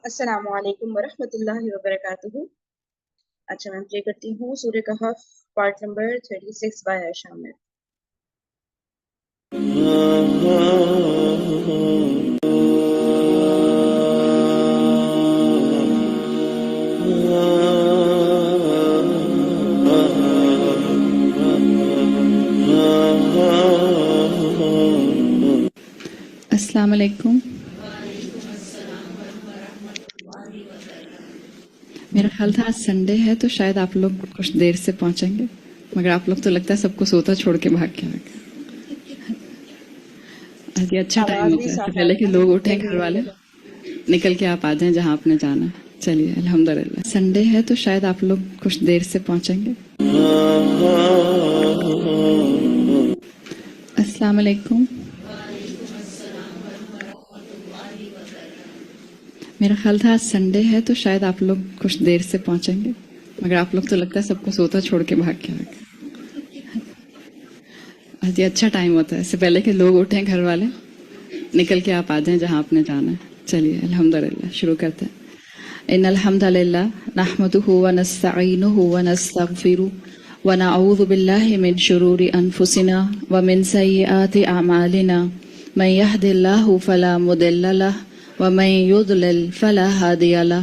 السلام علیکم ورحمۃ اللہ وبرکاتہ۔ اچھا میں پلے کرتی ہوں سورہ کہف پارٹ نمبر 36 بائی عائشہ عامر۔ السلام علیکم۔ میرا خیال تھا آج سنڈے ہے تو شاید آپ لوگ کچھ دیر سے پہنچیں گے، مگر آپ لوگ تو لگتا ہے سب کو سوتا چھوڑ کے بھاگ کے آ گئے۔ آج یہ اچھا ٹائم آواز بھی ہوتا ہے، اس سے صاف آ پہلے رہی کہ ہے لوگ اٹھیں گھر والے نکل کے آپ آ جائیں جہاں آپ نے جانا ہے۔ چلیے الحمدللہ سنڈے ہے تو شاید آپ لوگ کچھ دیر سے پہنچیں گے۔ السلام علیکم۔ میرا خیال تھا آج سنڈے ہے تو شاید آپ لوگ کچھ دیر سے پہنچیں گے، مگر آپ لوگ تو لگتا ہے سب کو سوتا چھوڑ کے بھاگ کے آ گئے۔ آج یہ اچھا ٹائم ہوتا ہے، اس سے پہلے کہ لوگ اٹھیں گھر والے نکل کے آپ آ جائیں جہاں آپ نے جانا ہے۔ چلیے الحمدللہ شروع کرتے ہیں۔ ان الحمد للہ نحمده ونستعینه ونستغفره ونعوذ باللہ من شرور انفسنا ومن سیئات اعمالنا من يهد الله فلا مضل له ومن يضلل فلا هادي له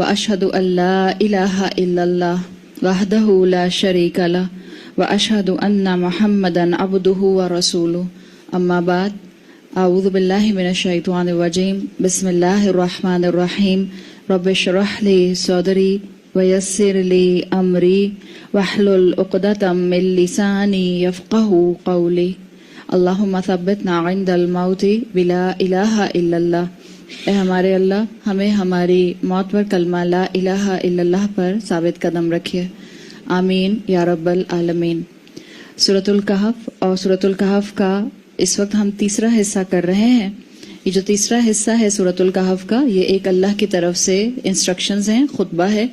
واشهد ان لا اله الا الله وحده لا شريك له واشهد ان محمدا عبده ورسوله اما بعد اعوذ باللہ من الشیطان الرجیم بسم اللہ الرحمن الرحیم رب اشرح لی صدری ویسر لی امری واحلل عقدۃ من لسانی یفقہوا قولی اللہم ثبتنا عند الموت بلا الہ الا اللہ۔ اے ہمارے اللہ ہمیں ہماری موت پر کلمہ لا الہ الا اللہ پر ثابت قدم رکھیے، آمین یا رب العالمین۔ سورۃ الکہف اور سورۃ الکہف کا اس وقت ہم تیسرا حصہ کر رہے ہیں۔ یہ جو تیسرا حصہ ہے سورۃ الکہف کا، یہ ایک اللہ کی طرف سے انسٹرکشنز ہیں، خطبہ ہے،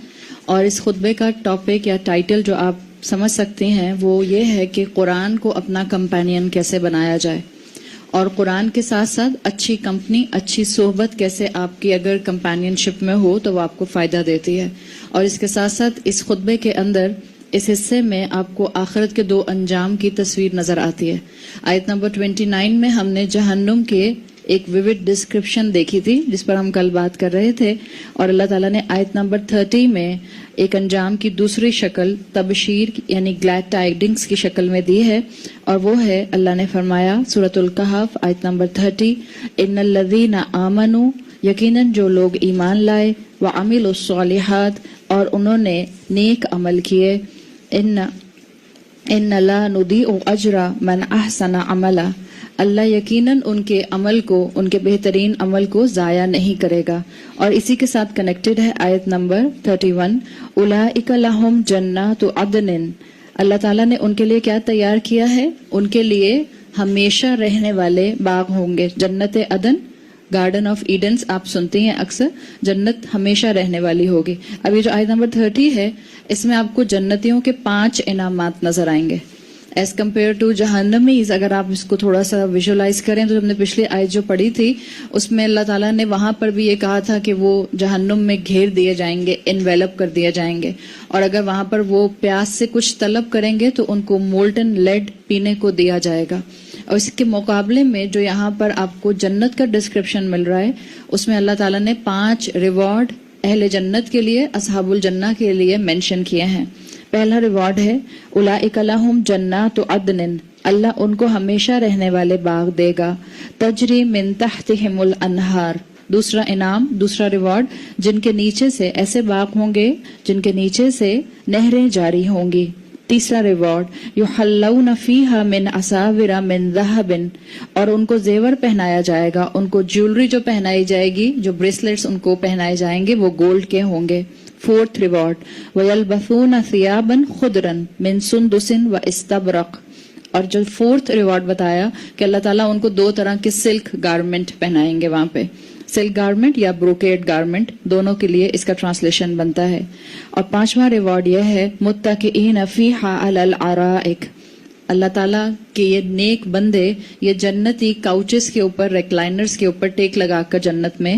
اور اس خطبے کا ٹاپک یا ٹائٹل جو آپ سمجھ سکتے ہیں وہ یہ ہے کہ قرآن کو اپنا کمپینین کیسے بنایا جائے، اور قرآن کے ساتھ ساتھ اچھی کمپنی، اچھی صحبت کیسے آپ کی اگر کمپینین شپ میں ہو تو وہ آپ کو فائدہ دیتی ہے۔ اور اس کے ساتھ ساتھ اس خطبے کے اندر اس حصے میں آپ کو آخرت کے 2 انجام کی تصویر نظر آتی ہے۔ آیت نمبر 29 میں ہم نے جہنم کے ایک ویوڈ ڈسکرپشن دیکھی تھی جس پر ہم کل بات کر رہے تھے، اور اللہ تعالیٰ نے آیت نمبر 30 میں ایک انجام کی دوسری شکل تبشیر یعنی گلیڈ ٹائیڈنگز کی شکل میں دی ہے، اور وہ ہے اللہ نے فرمایا سورۃ الکہف آیت نمبر 30 ان الذین آمنوا، یقیناً جو لوگ ایمان لائے، وعملوا الصالحات اور انہوں نے نیک عمل کیے، ان لا نضیع اجر من احسن عملا، اللہ یقیناً ان کے عمل کو، ان کے بہترین عمل کو ضائع نہیں کرے گا۔ اور اسی کے ساتھ کنیکٹڈ ہے آیت نمبر 31 اولئک لہم جنات عدن، اللہ تعالیٰ نے ان کے لیے کیا تیار کیا ہے؟ ان کے لیے ہمیشہ رہنے والے باغ ہوں گے، جنت عدن، گارڈن آف ایڈنس آپ سنتے ہیں اکثر، جنت ہمیشہ رہنے والی ہوگی۔ ابھی جو آیت نمبر 30 ہے اس میں آپ کو جنتیوں کے 5 انعامات نظر آئیں گے ایز کمپیئر ٹو جہنمیز۔ اگر آپ اس کو تھوڑا سا ویژولائز کریں تو ہم نے پچھلی آیت جو پڑھی تھی اس میں اللہ تعالیٰ نے وہاں پر بھی یہ کہا تھا کہ وہ جہنم میں گھیر دیے جائیں گے، انویلپ کر دیے جائیں گے، اور اگر وہاں پر وہ پیاس سے کچھ طلب کریں گے تو ان کو مولٹن لیڈ پینے کو دیا جائے گا۔ اور اس کے مقابلے میں جو یہاں پر آپ کو جنت کا ڈسکرپشن مل رہا ہے اس میں اللہ تعالیٰ نے 5 ریوارڈ اہل جنت کے لیے، اصحاب الجنہ کے لیے مینشن کیے ہیں۔ پہلا ریوارڈ ہے اولئک لہم جنات عدن، اللہ ان کو ہمیشہ رہنے والے باغ دے گا، تجری من تحتہم الانہار۔ دوسرا انعام، دوسرا ریوارڈ، جن کے نیچے سے ایسے باغ ہوں گے جن کے نیچے سے نہریں جاری ہوں گی۔ تیسرا ریوارڈ یحلون فیہا من اساور من ذہب، اور ان کو زیور پہنایا جائے گا، ان کو جیولری جو پہنائی جائے گی، جو بریسلیٹس ان کو پہنائے جائیں گے وہ گولڈ کے ہوں گے۔ فورتھ ریوارڈ وَيَلْبَثُونَ ثِيَابًا خُضْرًا مِن سُنْدُسٍ وَإِسْتَبْرَقٍ، اور جو فورتھ ریوارڈ بتایا کہ اللہ تعالیٰ ان کو 2 طرح کے سلک گارمنٹ پہنائیں گے وہاں پہ، سلک گارمنٹ یا بروکیڈ گارمنٹ، دونوں کے لیے اس کا ٹرانسلیشن بنتا ہے۔ اور 5واں ریوارڈ یہ ہے متکئین فیہا علی الارائک، اللہ تعالیٰ کے یہ نیک بندے یہ جنتی کاؤچز کے اوپر، ریکلائنرز کے اوپر ٹیک لگا کر جنت میں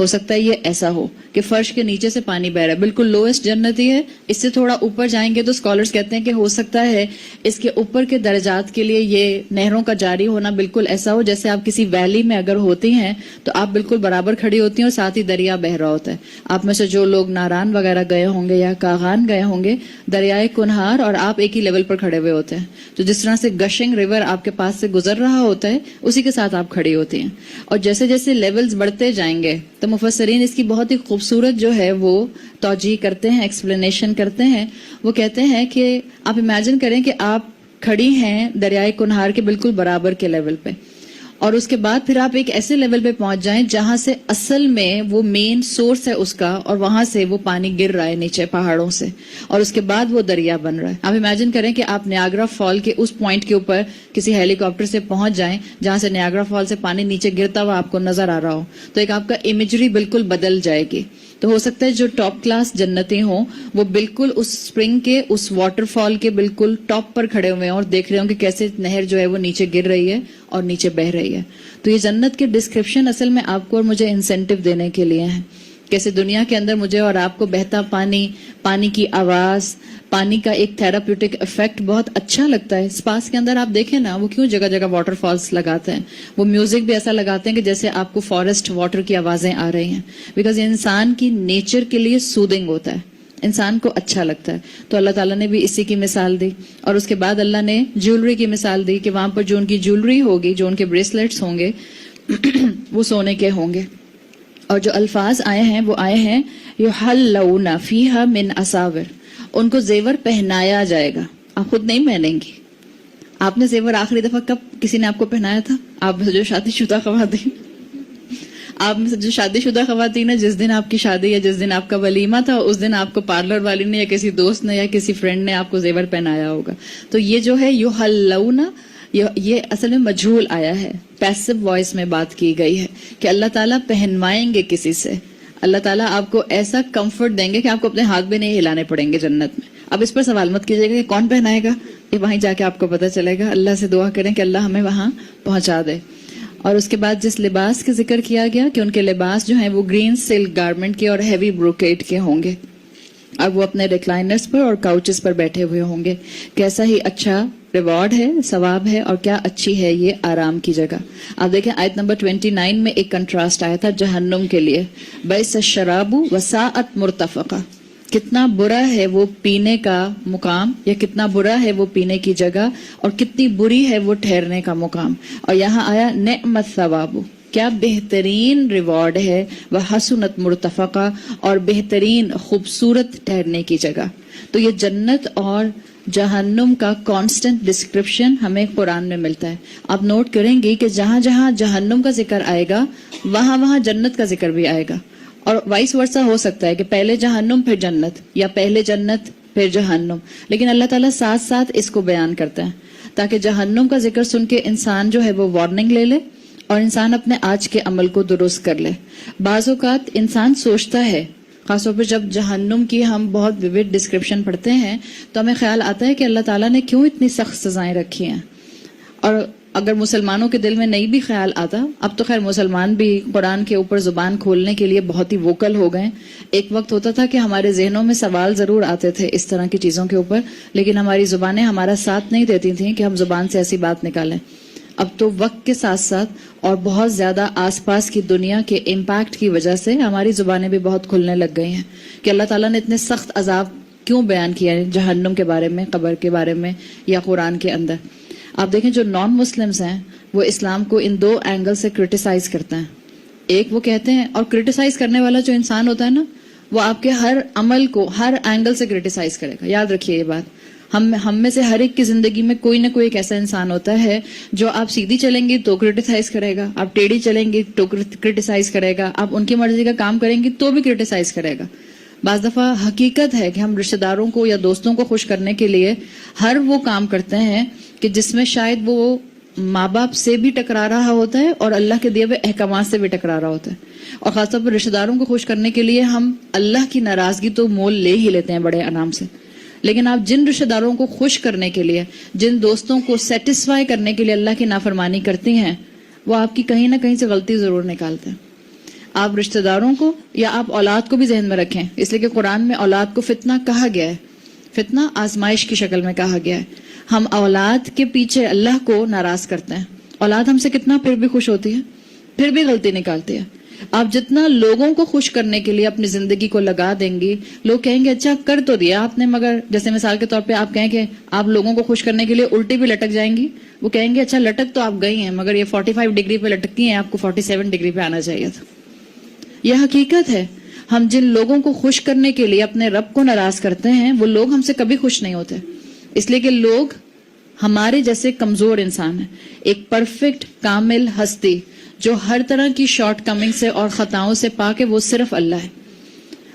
ہو سکتا ہے یہ ایسا ہو کہ فرش کے نیچے سے پانی بہ رہا ہے, بالکل لوئسٹ جنت ہی ہے. اس سے تھوڑا اوپر جائیں گے تو اسکالرز کہتے ہیں کہ ہو سکتا ہے اس کے اوپر کے درجات کے لیے یہ نہروں کا جاری ہونا بالکل ایسا ہو جیسے آپ کسی ویلی میں اگر ہوتی ہیں تو آپ بالکل برابر کھڑی ہوتی ہیں اور ساتھ ہی دریا بہ رہا ہوتا ہے. آپ میں سے جو لوگ ناران وغیرہ گئے ہوں گے یا کاغان گئے ہوں گے, دریائے کنہار اور آپ ایک ہی لیول پر کھڑے ہوئے ہوتے ہیں. تو جس طرح سے گشنگ ریور آپ کے پاس سے گزر رہا ہوتا ہے اسی کے ساتھ آپ کھڑی ہوتی ہیں. اور جیسے جیسے لیولز بڑھتے جائیں گے تو مفسرین اس کی بہت ہی خوبصورت جو ہے وہ توجیہ کرتے ہیں, ایکسپلینیشن کرتے ہیں. وہ کہتے ہیں کہ آپ امیجن کریں کہ آپ کھڑی ہیں دریائے کنہار کے بالکل برابر کے لیول پہ, اور اس کے بعد پھر آپ ایک ایسے لیول پہ پہنچ جائیں جہاں سے اصل میں وہ مین سورس ہے اس کا, اور وہاں سے وہ پانی گر رہا ہے نیچے پہاڑوں سے, اور اس کے بعد وہ دریا بن رہا ہے. آپ امیجن کریں کہ آپ نیاگرا فال کے اس پوائنٹ کے اوپر کسی ہیلی کاپٹر سے پہنچ جائیں جہاں سے نیاگرا فال سے پانی نیچے گرتا ہوا آپ کو نظر آ رہا ہو, تو ایک آپ کا امیجری بالکل بدل جائے گی. تو ہو سکتا ہے جو ٹاپ کلاس جنتی ہوں وہ بالکل اس سپرنگ کے اس واٹر فال کے بالکل ٹاپ پر کھڑے ہوئے ہیں اور دیکھ رہے ہوں کہ کیسے نہر جو ہے وہ نیچے گر رہی ہے اور نیچے بہ رہی ہے. تو یہ جنت کے ڈسکرپشن اصل میں آپ کو اور مجھے انسینٹیو دینے کے لیے ہیں. کیسے دنیا کے اندر مجھے اور آپ کو بہتا پانی, پانی کی آواز, پانی کا ایک تھراپیوٹک افیکٹ بہت اچھا لگتا ہے. اسپاس کے اندر آپ دیکھیں نا وہ کیوں جگہ جگہ واٹر فالز لگاتے ہیں, وہ میوزک بھی ایسا لگاتے ہیں کہ جیسے آپ کو فارسٹ واٹر کی آوازیں آ رہی ہیں, بیکاز یہ انسان کی نیچر کے لیے سودنگ ہوتا ہے, انسان کو اچھا لگتا ہے. تو اللہ تعالیٰ نے بھی اسی کی مثال دی, اور اس کے بعد اللہ نے جیولری کی مثال دی کہ وہاں پر جو ان کی جیولری ہوگی, جو ان کے بریسلیٹس ہوں گے وہ سونے کے ہوں گے. اور جو الفاظ آئے ہیں وہ آئے ہیں یحلون فیہا من اساور, ان کو زیور پہنایا جائے گا. آپ خود نہیں پہنیں گی. آپ نے زیور آخری دفعہ کب کسی نے آپ کو پہنایا تھا؟ آپ میں سے جو شادی شدہ خواتین, آپ میں سے جو شادی شدہ خواتین ہیں, جس دن آپ کی شادی یا جس دن آپ کا ولیمہ تھا اس دن آپ کو پارلر والی نے یا کسی دوست نے یا کسی فرینڈ نے آپ کو زیور پہنایا ہوگا. تو یہ جو ہے یحلون, یہ اصل میں مجھول آیا ہے, پیسو وائس میں بات کی گئی ہے کہ اللہ تعالیٰ پہنوائیں گے کسی سے. اللہ تعالیٰ آپ کو ایسا کمفرٹ دیں گے کہ آپ کو اپنے ہاتھ بھی نہیں ہلانے پڑیں گے جنت میں. اب اس پر سوال مت کیجیے گا کہ کون پہنائے گا, یہ وہیں جا کے آپ کو پتہ چلے گا. اللہ سے دعا کریں کہ اللہ ہمیں وہاں پہنچا دے. اور اس کے بعد جس لباس کا ذکر کیا گیا کہ ان کے لباس جو ہیں وہ گرین سلک گارمنٹ کے اور ہیوی بروکیٹ کے ہوں گے, اور وہ اپنے ریکلائنرز پر اور کاؤچز پر بیٹھے ہوئے ہوں گے. کیسا ہی اچھا ریوارڈ ہے, ثواب ہے, اور کیا اچھی ہے یہ آرام کی جگہ. آپ دیکھیں آیت نمبر 29 میں ایک کنٹراسٹ آیا تھا جہنم کے لیے, بئس الشراب وساءت مرتفقہ, کتنا برا ہے وہ پینے کا مقام, یا کتنا برا ہے وہ پینے کی جگہ, اور کتنی بری ہے وہ ٹھہرنے کا مقام. اور یہاں آیا نعم الثواب, کیا بہترین ریوارڈ ہے, وہ حسنت مرتفقہ, اور بہترین خوبصورت ٹھہرنے کی جگہ. تو یہ جنت اور جہنم کا کانسٹنٹ ڈسکرپشن ہمیں قرآن میں ملتا ہے. آپ نوٹ کریں گے کہ جہاں جہاں جہنم کا ذکر آئے گا وہاں وہاں جنت کا ذکر بھی آئے گا, اور وائس ورسا ہو سکتا ہے کہ پہلے جہنم پھر جنت, یا پہلے جنت پھر جہنم. لیکن اللہ تعالیٰ ساتھ ساتھ اس کو بیان کرتا ہے تاکہ جہنم کا ذکر سن کے انسان جو ہے وہ وارننگ لے لے اور انسان اپنے آج کے عمل کو درست کر لے. بعض اوقات انسان سوچتا ہے, خاص طور پر جب جہنم کی ہم بہت ویوڈ ڈسکرپشن پڑھتے ہیں تو ہمیں خیال آتا ہے کہ اللہ تعالیٰ نے کیوں اتنی سخت سزائیں رکھی ہیں. اور اگر مسلمانوں کے دل میں نہیں بھی خیال آتا, اب تو خیر مسلمان بھی قرآن کے اوپر زبان کھولنے کے لیے بہت ہی ووکل ہو گئے. ایک وقت ہوتا تھا کہ ہمارے ذہنوں میں سوال ضرور آتے تھے اس طرح کی چیزوں کے اوپر, لیکن ہماری زبانیں ہمارا ساتھ نہیں دیتی تھیں کہ ہم زبان سے ایسی بات نکالیں. اب تو وقت کے ساتھ ساتھ اور بہت زیادہ آس پاس کی دنیا کے امپیکٹ کی وجہ سے ہماری زبانیں بھی بہت کھلنے لگ گئی ہیں کہ اللہ تعالیٰ نے اتنے سخت عذاب کیوں بیان کیا ہے جہنم کے بارے میں, قبر کے بارے میں, یا قرآن کے اندر. آپ دیکھیں جو نان مسلمز ہیں وہ اسلام کو ان دو اینگل سے کرٹیسائز کرتے ہیں. ایک وہ کہتے ہیں, اور کرٹیسائز کرنے والا جو انسان ہوتا ہے نا وہ آپ کے ہر عمل کو ہر اینگل سے کرٹیسائز کرے گا. یاد رکھیے یہ بات, ہم میں سے ہر ایک کی زندگی میں کوئی نہ کوئی ایک ایسا انسان ہوتا ہے جو آپ سیدھی چلیں گی تو کرٹیسائز کرے گا, آپ ٹیڑھی چلیں گی تو کرٹیسائز کرے گا, آپ ان کی مرضی کا کام کریں گی تو بھی کرٹیسائز کرے گا. بعض دفعہ حقیقت ہے کہ ہم رشتہ داروں کو یا دوستوں کو خوش کرنے کے لیے ہر وہ کام کرتے ہیں کہ جس میں شاید وہ ماں باپ سے بھی ٹکرا رہا ہوتا ہے اور اللہ کے دیے ہوئے احکامات سے بھی ٹکرا رہا ہوتا ہے. اور خاص طور پر رشتہ داروں کو خوش کرنے کے لیے ہم اللہ کی ناراضگی تو مول لے ہی لیتے ہیں بڑے آرام سے. لیکن آپ جن رشتہ داروں کو خوش کرنے کے لیے, جن دوستوں کو سیٹسفائی کرنے کے لیے اللہ کی نافرمانی کرتی ہیں, وہ آپ کی کہیں نہ کہیں سے غلطی ضرور نکالتے ہیں. آپ رشتہ داروں کو یا آپ اولاد کو بھی ذہن میں رکھیں، اس لیے کہ قرآن میں اولاد کو فتنہ کہا گیا ہے، فتنہ آزمائش کی شکل میں کہا گیا ہے. ہم اولاد کے پیچھے اللہ کو ناراض کرتے ہیں، اولاد ہم سے کتنا پھر بھی خوش ہوتی ہے، پھر بھی غلطی نکالتی ہے. آپ جتنا لوگوں کو خوش کرنے کے لیے اپنی زندگی کو لگا دیں گی، لوگ کہیں گے اچھا کر تو دیا آپ نے، مگر جیسے مثال کے طور پہ آپ کہیں کہ آپ لوگوں کو خوش کرنے کے لیے الٹی بھی لٹک جائیں گی، وہ کہیں گے اچھا لٹک تو آپ گئی ہیں مگر یہ 45 ڈگری پہ لٹکی ہیں، آپ کو 47 ڈگری پہ آنا چاہیے تھا. یہ حقیقت ہے. ہم جن لوگوں کو خوش کرنے کے لیے اپنے رب کو ناراض کرتے ہیں وہ لوگ ہم سے کبھی خوش نہیں ہوتے، اس لیے کہ لوگ ہمارے جیسے کمزور انسان ہیں. ایک پرفیکٹ کامل ہستی جو ہر طرح کی شارٹ کمنگ سے اور خطاؤں سے پاک ہے وہ صرف اللہ ہے.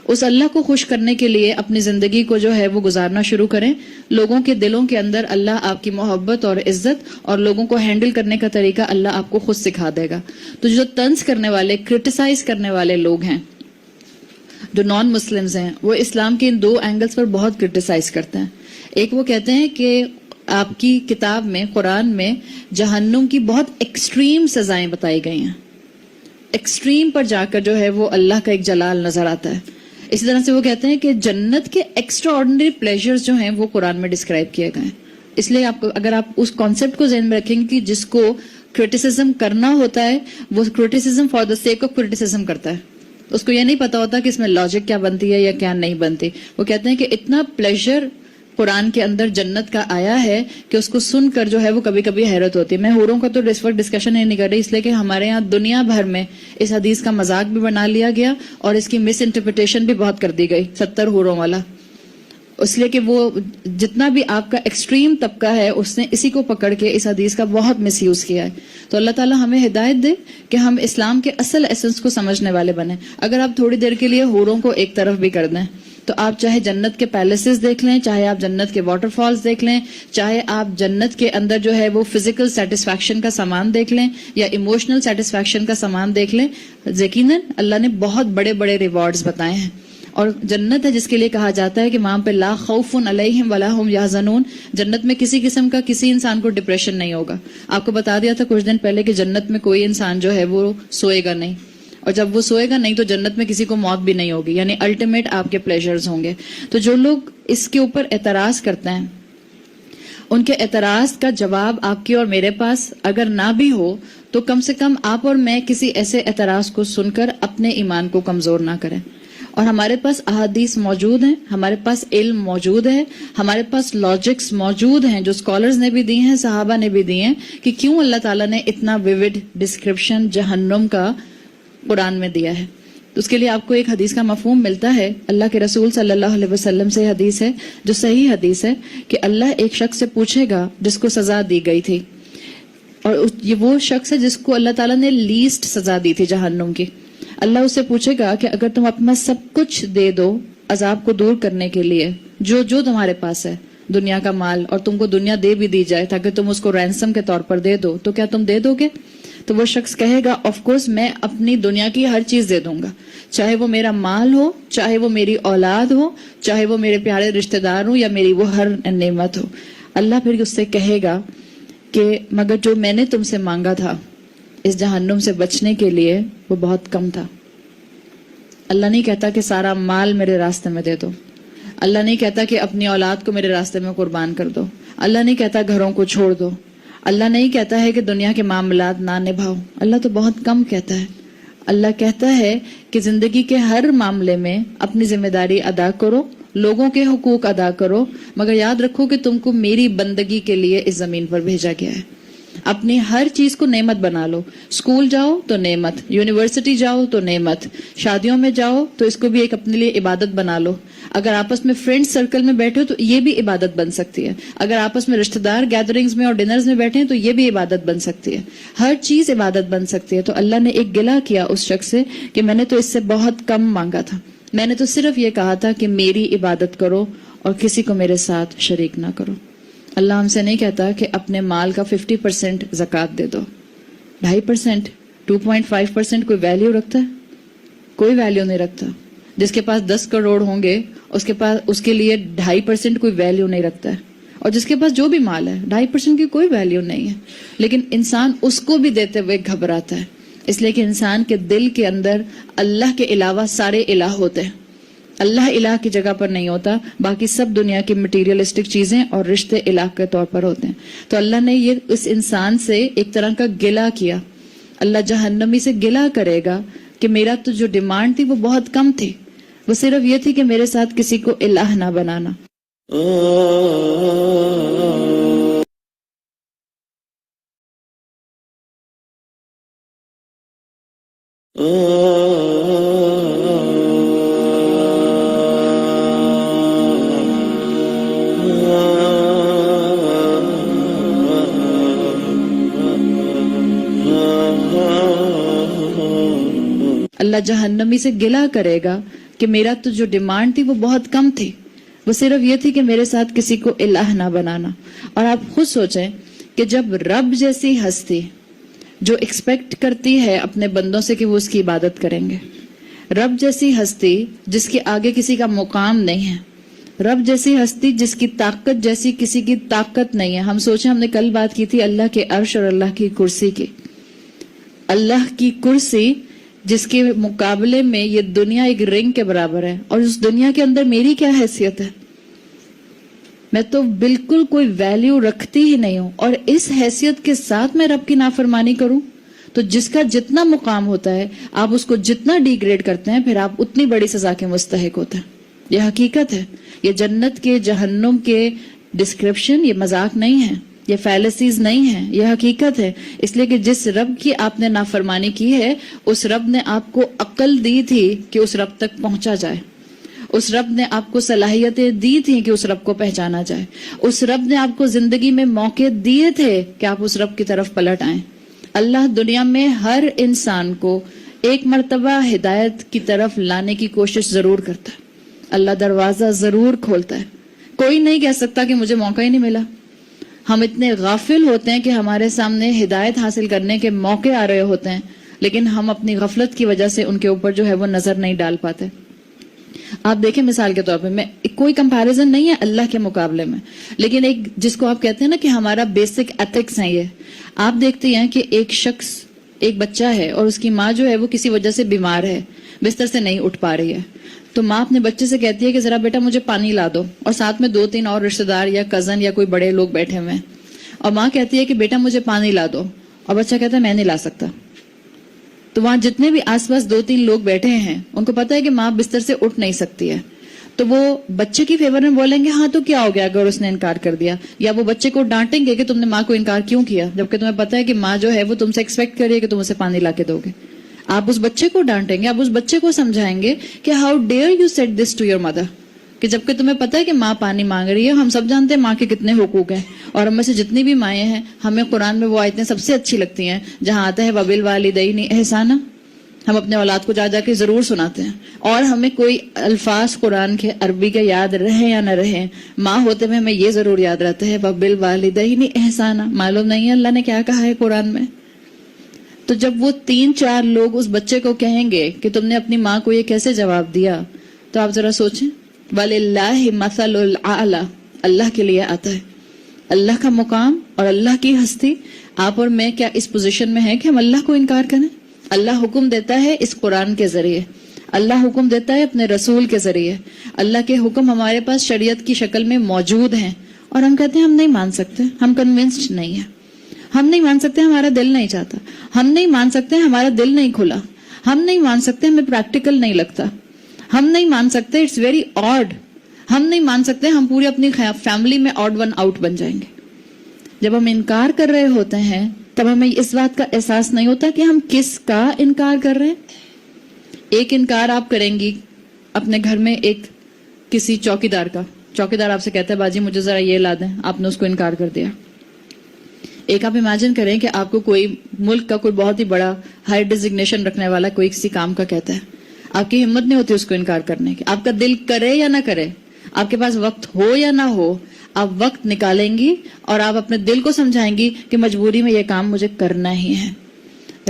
اس اللہ کو خوش کرنے کے لیے اپنی زندگی کو جو ہے وہ گزارنا شروع کریں. لوگوں کے دلوں کے اندر اللہ آپ کی محبت اور عزت اور لوگوں کو ہینڈل کرنے کا طریقہ اللہ آپ کو خود سکھا دے گا. تو جو طنز کرنے والے، کرٹیسائز کرنے والے لوگ ہیں، جو نان مسلمز ہیں، وہ اسلام کے ان دو اینگلز پر بہت کرٹیسائز کرتے ہیں. ایک وہ کہتے ہیں کہ آپ کی کتاب میں، قرآن میں جہنم کی بہت ایکسٹریم سزائیں بتائی گئی ہیں، ایکسٹریم پر جا کر جو ہے وہ اللہ کا ایک جلال نظر آتا ہے. اسی طرح سے وہ کہتے ہیں کہ جنت کے ایکسٹرا آرڈنری پلیجرز جو ہیں وہ قرآن میں ڈسکرائب کیے گئے ہیں. اس لیے اگر آپ اس کانسیپٹ کو ذہن میں رکھیں گے کہ جس کو کرٹیسزم کرنا ہوتا ہے وہ criticism for the sake of criticism کرتا ہے، اس کو یہ نہیں پتا ہوتا کہ اس میں لاجک کیا بنتی ہے یا کیا نہیں بنتی. وہ کہتے ہیں کہ اتنا پلیجر قرآن کے اندر جنت کا آیا ہے کہ اس کو سن کر جو ہے وہ کبھی کبھی حیرت ہوتی ہے. میں حوروں کا تو اس وقت ڈسکشن نہیں کر رہی، اس لیے کہ ہمارے یہاں دنیا بھر میں اس حدیث کا مذاق بھی بنا لیا گیا اور اس کی مس انٹرپریٹیشن بھی بہت کر دی گئی 70 حوروں والا. اس لیے کہ وہ جتنا بھی آپ کا ایکسٹریم طبقہ ہے اس نے اسی کو پکڑ کے اس حدیث کا بہت مس یوز کیا ہے. تو اللہ تعالیٰ ہمیں ہدایت دے کہ ہم اسلام کے اصل ایسنس کو سمجھنے والے بنیں. اگر آپ تھوڑی دیر کے لیے حوروں کو ایک طرف بھی کر دیں تو آپ چاہے جنت کے پیلیسز دیکھ لیں، چاہے آپ جنت کے واٹر فالز دیکھ لیں، چاہے آپ جنت کے اندر جو ہے وہ فزیکل سیٹسفیکشن کا سامان دیکھ لیں یا ایموشنل سیٹسفیکشن کا سامان دیکھ لیں، یقیناً اللہ نے بہت بڑے بڑے ریوارڈز بتائے ہیں. اور جنت ہے جس کے لیے کہا جاتا ہے کہ وہاں پہ لا خوف علیہم ولا هم یحزنون، جنت میں کسی قسم کا کسی انسان کو ڈپریشن نہیں ہوگا. آپ کو بتا دیا تھا کچھ دن پہلے کہ جنت میں کوئی انسان جو ہے وہ سوئے گا نہیں، اور جب وہ سوئے گا نہیں تو جنت میں کسی کو موت بھی نہیں ہوگی، یعنی الٹیمیٹ آپ کے پلیجرز ہوں گے. تو جو لوگ اس کے اوپر اعتراض کرتے ہیں ان کے اعتراض کا جواب آپ کے اور میرے پاس اگر نہ بھی ہو تو کم سے کم آپ اور میں کسی ایسے اعتراض کو سن کر اپنے ایمان کو کمزور نہ کریں. اور ہمارے پاس احادیث موجود ہیں، ہمارے پاس علم موجود ہے، ہمارے پاس لاجکس موجود ہیں جو اسکالرز نے بھی دی ہیں، صحابہ نے بھی دی ہیں کہ کیوں اللہ تعالیٰ نے اتنا ویوڈ ڈسکرپشن جہنم کا قرآن میں دیا ہے. تو اس کے لیے آپ کو ایک حدیث کا مفہوم ملتا ہے. اللہ کے رسول صلی اللہ علیہ وسلم سے حدیث ہے جو صحیح حدیث ہے کہ اللہ ایک شخص سے پوچھے گا جس کو سزا دی گئی تھی، اور یہ وہ شخص ہے جس کو اللہ تعالیٰ نے لیسٹ سزا دی تھی جہنم کی. اللہ اسے پوچھے گا کہ اگر تم اپنا سب کچھ دے دو عذاب کو دور کرنے کے لیے، جو جو تمہارے پاس ہے، دنیا کا مال، اور تم کو دنیا دے بھی دی جائے تاکہ تم اس کو رینسم کے طور پر دے دو، تو کیا تم دے دو گے؟ تو وہ شخص کہے گا آف کورس میں اپنی دنیا کی ہر چیز دے دوں گا، چاہے وہ میرا مال ہو، چاہے وہ میری اولاد ہو، چاہے وہ میرے پیارے رشتہ دار ہوں یا میری وہ ہر نعمت ہو. اللہ پھر اس سے کہے گا کہ مگر جو میں نے تم سے مانگا تھا اس جہنم سے بچنے کے لیے وہ بہت کم تھا. اللہ نہیں کہتا کہ سارا مال میرے راستے میں دے دو، اللہ نہیں کہتا کہ اپنی اولاد کو میرے راستے میں قربان کر دو، اللہ نہیں کہتا گھروں کو چھوڑ دو، اللہ نہیں کہتا ہے کہ دنیا کے معاملات نہ نبھاؤ. اللہ تو بہت کم کہتا ہے. اللہ کہتا ہے کہ زندگی کے ہر معاملے میں اپنی ذمہ داری ادا کرو، لوگوں کے حقوق ادا کرو، مگر یاد رکھو کہ تم کو میری بندگی کے لیے اس زمین پر بھیجا گیا ہے. اپنی ہر چیز کو نعمت بنا لو. اسکول جاؤ تو نعمت، یونیورسٹی جاؤ تو نعمت، شادیوں میں جاؤ تو اس کو بھی ایک اپنے لیے عبادت بنا لو. اگر آپس میں فرینڈ سرکل میں بیٹھے ہو تو یہ بھی عبادت بن سکتی ہے. اگر آپس میں رشتہ دار گیدرنگز میں اور ڈنرز میں بیٹھے ہیں تو یہ بھی عبادت بن سکتی ہے. ہر چیز عبادت بن سکتی ہے. تو اللہ نے ایک گلہ کیا اس شخص سے کہ میں نے تو اس سے بہت کم مانگا تھا، میں نے تو صرف یہ کہا تھا کہ میری عبادت کرو اور کسی کو میرے ساتھ شریک نہ کرو. اللہ ہم سے نہیں کہتا کہ اپنے مال کا 50% زکوٰۃ دے دو. 2.5%، 2.5% کوئی ویلیو رکھتا ہے؟ کوئی ویلیو نہیں رکھتا. جس کے پاس 10 کروڑ ہوں گے اس کے لیے 2.5% کوئی ویلیو نہیں رکھتا ہے. اور جس کے پاس جو بھی مال ہے 2.5% کی کوئی ویلیو نہیں ہے. لیکن انسان اس کو بھی دیتے ہوئے گھبراتا ہے. اس لیے کہ انسان کے دل کے اندر اللہ کے علاوہ سارے الہ ہوتے ہیں. اللہ الہ کی جگہ پر نہیں ہوتا، باقی سب دنیا کی مٹیریلسٹک چیزیں اور رشتے الہ کے طور پر ہوتے ہیں. تو اللہ نے یہ اس انسان سے ایک طرح کا گلہ کیا. اللہ جہنمی سے گلہ کرے گا کہ میرا تو جو ڈیمانڈ تھی وہ بہت کم تھی، وہ صرف یہ تھی کہ میرے ساتھ کسی کو الہ نہ بنانا. اللہ جہنمی سے گلہ کرے گا کہ میرا تو جو ڈیمانڈ تھی وہ بہت کم تھی، وہ صرف یہ تھی کہ میرے ساتھ کسی کو الہ نہ بنانا. اور آپ خود سوچیں کہ جب رب جیسی ہستی جو ایکسپیکٹ کرتی ہے اپنے بندوں سے کہ وہ اس کی عبادت کریں گے، رب جیسی ہستی جس کے آگے کسی کا مقام نہیں ہے، رب جیسی ہستی جس کی طاقت جیسی کسی کی طاقت نہیں ہے. ہم سوچیں، ہم نے کل بات کی تھی اللہ کے عرش اور اللہ کی کرسی کی. اللہ کی کرسی جس کے مقابلے میں یہ دنیا ایک رنگ کے برابر ہے، اور اس دنیا کے اندر میری کیا حیثیت ہے؟ میں تو بالکل کوئی ویلیو رکھتی ہی نہیں ہوں، اور اس حیثیت کے ساتھ میں رب کی نافرمانی کروں تو جس کا جتنا مقام ہوتا ہے آپ اس کو جتنا ڈیگریڈ کرتے ہیں پھر آپ اتنی بڑی سزا کے مستحق ہوتے ہیں. یہ حقیقت ہے، یہ جنت کے جہنم کے ڈسکرپشن، یہ مذاق نہیں ہے، یہ فیلسیز نہیں ہے، یہ حقیقت ہے. اس لیے کہ جس رب کی آپ نے نافرمانی کی ہے اس رب نے آپ کو عقل دی تھی کہ اس رب تک پہنچا جائے، اس رب نے آپ کو صلاحیتیں دی تھی کہ اس رب کو پہچانا جائے، اس رب نے آپ کو زندگی میں موقع دیے تھے کہ آپ اس رب کی طرف پلٹ آئیں. اللہ دنیا میں ہر انسان کو ایک مرتبہ ہدایت کی طرف لانے کی کوشش ضرور کرتا ہے. اللہ دروازہ ضرور کھولتا ہے. کوئی نہیں کہہ سکتا کہ مجھے موقع ہی نہیں ملا. ہم اتنے غافل ہوتے ہیں کہ ہمارے سامنے ہدایت حاصل کرنے کے موقع آ رہے ہوتے ہیں، لیکن ہم اپنی غفلت کی وجہ سے ان کے اوپر جو ہے وہ نظر نہیں ڈال پاتے. آپ دیکھیں مثال کے طور پہ، میں کوئی کمپیریزن نہیں ہے اللہ کے مقابلے میں، لیکن ایک جس کو آپ کہتے ہیں نا کہ ہمارا بیسک ایتھکس ہیں، یہ آپ دیکھتے ہیں کہ ایک شخص، ایک بچہ ہے اور اس کی ماں جو ہے وہ کسی وجہ سے بیمار ہے، بستر سے نہیں اٹھ پا رہی ہے، تو ماں اپنے بچے سے کہتی ہے کہ ذرا بیٹا مجھے پانی لا دو، اور ساتھ میں 2-3 اور رشتہ دار یا کزن یا کوئی بڑے لوگ بیٹھے ہوئے ہیں، اور ماں کہتی ہے کہ بیٹا مجھے پانی لا دو، اور بچہ کہتا ہے میں نہیں لا سکتا. تو وہاں جتنے بھی آس پاس 2-3 لوگ بیٹھے ہیں ان کو پتا ہے کہ ماں بستر سے اٹھ نہیں سکتی ہے، تو وہ بچے کی فیور میں بولیں گے ہاں تو کیا ہو گیا اگر اس نے انکار کر دیا، یا وہ بچے کو ڈانٹیں گے کہ تم نے ماں کو انکار کیوں کیا، جبکہ تمہیں پتا ہے کہ ماں جو ہے وہ تم سے ایکسپیکٹ کر رہی ہے کہ تم اسے پانی لا کے دو گے. آپ اس بچے کو ڈانٹیں گے، آپ اس بچے کو سمجھائیں گے کہ how dare you set this to your mother, کہ جبکہ تمہیں پتا ہے کہ ماں پانی مانگ رہی ہے. ہم سب جانتے ہیں ماں کے کتنے حقوق ہیں، اور ہم میں سے جتنی بھی مائیں ہیں ہمیں قرآن میں وہ آیتیں سب سے اچھی لگتی ہیں جہاں آتا ہے وَبِالْوَالِدَيْنِ إِحْسَانًا. ہم اپنے اولاد کو جا جا کے ضرور سناتے ہیں، اور ہمیں کوئی الفاظ قرآن کے عربی کے یاد رہے یا نہ رہے، ماں ہوتے ہوئے ہمیں یہ ضرور یاد رہتا ہے وَبِالْوَالِدَيْنِ إِحْسَانًا. معلوم نہیں ہے اللہ نے کیا کہا ہے قرآن میں. تو جب وہ 3-4 لوگ اس بچے کو کہیں گے کہ تم نے اپنی ماں کو یہ کیسے جواب دیا، تو آپ ذرا سوچیں. وَلِلَّهِ مَثَلُ الْأَعْلَى، اللہ کے لیے آتا ہے. اللہ کا مقام اور اللہ کی ہستی، آپ اور میں کیا اس پوزیشن میں ہے کہ ہم اللہ کو انکار کریں؟ اللہ حکم دیتا ہے اس قرآن کے ذریعے، اللہ حکم دیتا ہے اپنے رسول کے ذریعے، اللہ کے حکم ہمارے پاس شریعت کی شکل میں موجود ہیں، اور ہم کہتے ہیں ہم نہیں مان سکتے، ہم کنونسڈ نہیں ہیں، ہم نہیں مان سکتے، ہمارا دل نہیں چاہتا، ہم نہیں مان سکتے، ہمارا دل نہیں کھلا، ہم نہیں مان سکتے، ہمیں پریکٹیکل نہیں لگتا، ہم نہیں مان سکتے، اٹس ویری آڈ، ہم نہیں مان سکتے، ہم پوری اپنی فیملی میں آڈ ون آؤٹ بن جائیں گے. جب ہم انکار کر رہے ہوتے ہیں تب ہمیں اس بات کا احساس نہیں ہوتا کہ ہم کس کا انکار کر رہے ہیں. ایک انکار آپ کریں گی اپنے گھر میں ایک کسی چوکیدار کا، چوکیدار آپ سے کہتا ہے باجی مجھے ذرا یہ لا دیں، آپ نے اس کو انکار کر دیا. ایک آپ امیجن کریں کہ آپ کو کوئی ملک کا کوئی بہت ہی بڑا ہائی ڈیزگنیشن رکھنے والا کوئی کسی کام کا کہتا ہے، آپ کی ہمت نہیں ہوتی اس کو انکار کرنے کی. آپ کا دل کرے یا نہ کرے، آپ کے پاس وقت ہو یا نہ ہو، آپ وقت نکالیں گی اور آپ اپنے دل کو سمجھائیں گی کہ مجبوری میں یہ کام مجھے کرنا ہی ہے.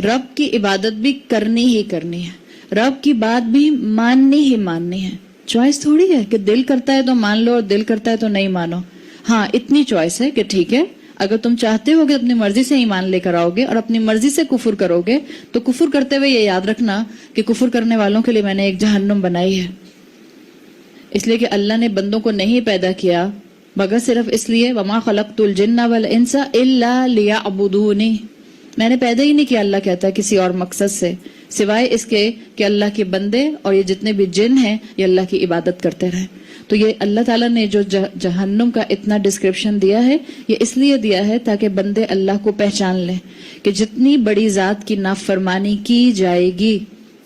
رب کی عبادت بھی کرنی ہی کرنی ہے، رب کی بات بھی ماننی ہی ماننی ہے. چوائس تھوڑی ہے کہ دل کرتا ہے تو مان لو اور دل کرتا ہے تو نہیں مانو. ہاں اتنی چوائس ہے کہ ٹھیک ہے اگر تم چاہتے ہو کہ اپنی مرضی سے ایمان لے کر آؤ گے اور اپنی مرضی سے کفر کرو گے تو کفر کرتے ہوئے یہ یاد رکھنا کہ کفر کرنے والوں کے لیے میں نے ایک جہنم بنائی ہے. اس لیے کہ اللہ نے بندوں کو نہیں پیدا کیا مگر صرف اس لیے وما خلقت الجن والانس الا لیعبدونی. میں نے پیدا ہی نہیں کیا، اللہ کہتا ہے، کسی اور مقصد سے سوائے اس کے کہ اللہ کے بندے اور یہ جتنے بھی جن ہیں یہ اللہ کی عبادت کرتے رہیں. تو یہ اللہ تعالیٰ نے جو جہنم کا اتنا ڈسکرپشن دیا ہے یہ اس لیے دیا ہے تاکہ بندے اللہ کو پہچان لیں کہ جتنی بڑی ذات کی نافرمانی کی جائے گی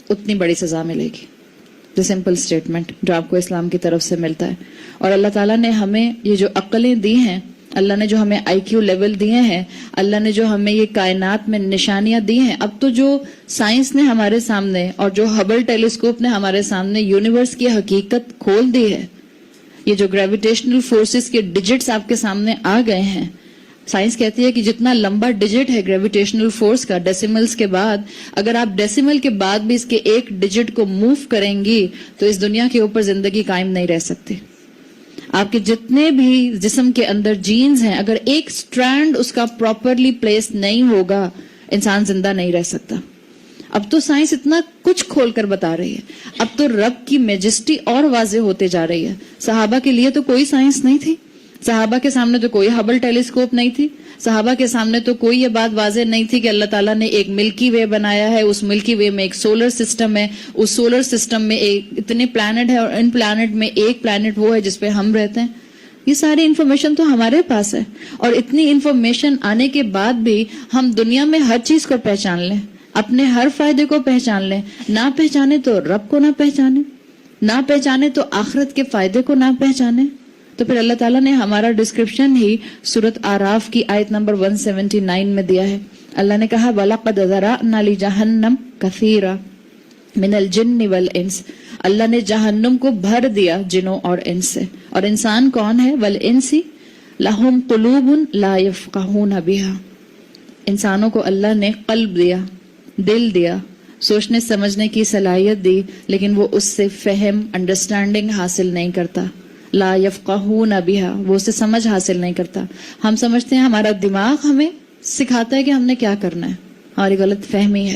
اتنی بڑی سزا ملے گی. جو سمپل سٹیٹمنٹ جو آپ کو اسلام کی طرف سے ملتا ہے. اور اللہ تعالیٰ نے ہمیں یہ جو عقلیں دی ہیں، اللہ نے جو ہمیں آئی کیو لیول دیے ہیں، اللہ نے جو ہمیں یہ کائنات میں نشانیاں دی ہیں، اب تو جو سائنس نے ہمارے سامنے اور جو ہبل ٹیلیسکوپ نے ہمارے سامنے یونیورس کی حقیقت کھول دی ہے، یہ جو گریویٹیشنل فورسز کے ڈیجٹس آپ کے سامنے آ گئے ہیں. سائنس کہتی ہے کہ جتنا لمبا ڈیجٹ ہے گریویٹیشنل فورس کا ڈیسیملز کے بعد، اگر آپ ڈیسیمل کے بعد بھی اس کے ایک ڈیجٹ کو موو کریں گی تو اس دنیا کے اوپر زندگی قائم نہیں رہ سکتی. آپ کے جتنے بھی جسم کے اندر جینز ہیں، اگر ایک سٹرینڈ اس کا پراپرلی پلیس نہیں ہوگا انسان زندہ نہیں رہ سکتا. اب تو سائنس اتنا کچھ کھول کر بتا رہی ہے، اب تو رب کی میجسٹی اور واضح ہوتے جا رہی ہے. صحابہ کے لیے تو کوئی سائنس نہیں تھی، صحابہ کے سامنے تو کوئی ہبل ٹیلیسکوپ نہیں تھی، صحابہ کے سامنے تو کوئی یہ بات واضح نہیں تھی کہ اللہ تعالیٰ نے ایک ملکی وے بنایا ہے، اس ملکی وے میں ایک سولر سسٹم ہے، اس سولر سسٹم میں اتنے پلانٹ ہیں اور ان پلانٹ میں ایک پلانٹ وہ ہے جس پہ ہم رہتے ہیں. یہ ساری انفارمیشن تو ہمارے پاس ہے، اور اتنی انفارمیشن آنے کے بعد بھی ہم دنیا میں ہر چیز کو پہچان لیں، اپنے ہر فائدے کو پہچان لیں. نہ پہچانے تو رب کو نہ پہچانے، نہ پہچانے تو آخرت کے فائدے کو نہ پہچانے. تو پھر اللہ تعالیٰ نے ہمارا ڈسکرپشن ہی سورۃ آراف کی آیت نمبر 179 میں دیا ہے. اللہ نے کہا وَلَقَدْ ذَرَأْنَا لِجَهَنَّمَ كَثِيرًا مِنَ الْجِنِّ وَالْإِنسِ. اللہ نے جہنم کو بھر دیا جنوں اور انس سے. اور انسان کون ہے؟ وَالْإِنسِ لَهُمْ قُلُوبٌ لَا يَفْقَهُونَ بِهَا. انسانوں کو اللہ نے قلب دیا، دل دیا، سوچنے سمجھنے کی صلاحیت دی، لیکن وہ اس سے فہم، انڈرسٹینڈنگ حاصل نہیں کرتا. لا یفقہون بہا، وہ اسے سمجھ حاصل نہیں کرتا. ہم سمجھتے ہیں ہمارا دماغ ہمیں سکھاتا ہے کہ ہم نے کیا کرنا ہے، ہماری غلط فہمی ہے.